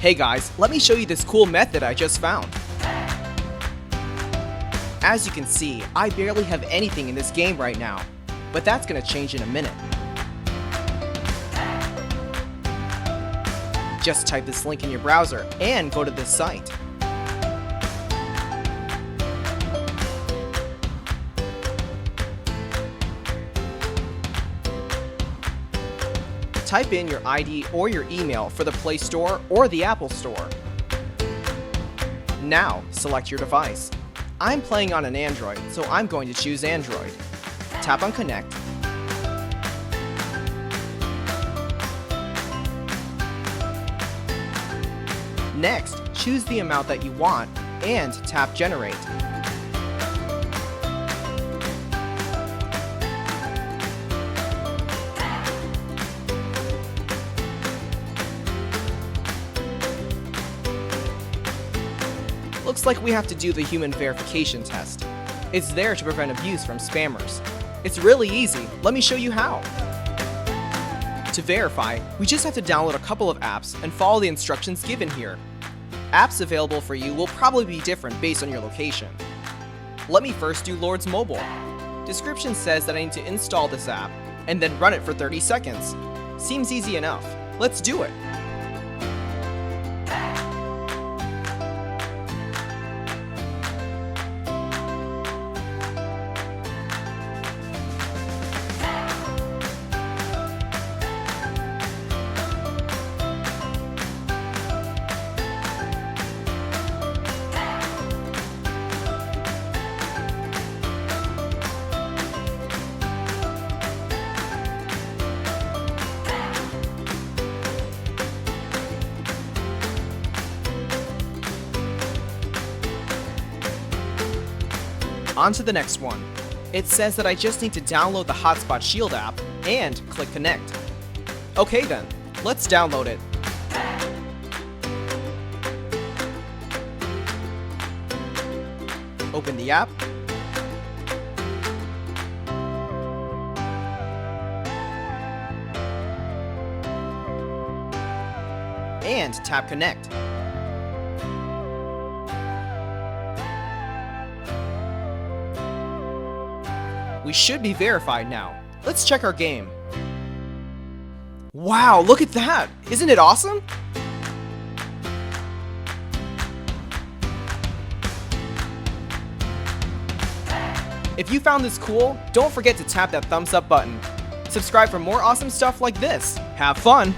Hey guys, let me show you this cool method I just found. As you can see, I barely have anything in this game right now, but that's gonna change in a minute. Just type this link in your browser and go to this site. Type in your ID or your email for the Play Store or the Apple Store. Now, select your device. I'm playing on an Android, so I'm going to choose Android. Tap on Connect. Next, choose the amount that you want and tap Generate. Looks like we have to do the human verification test. It's there to prevent abuse from spammers. It's really easy. Let me show you how. To verify, we just have to download a couple of apps and follow the instructions given here. Apps available for you will probably be different based on your location. Let me first do Lord's Mobile. Description says that I need to install this app and then run it for 30 seconds. Seems easy enough. Let's do it. On to the next one. It says that I just need to download the Hotspot Shield app and click Connect. Okay then, let's download it. Open the app. And tap Connect. We should be verified now. Let's check our game. Wow, look at that! Isn't it awesome? If you found this cool, don't forget to tap that thumbs up button. Subscribe for more awesome stuff like this. Have fun!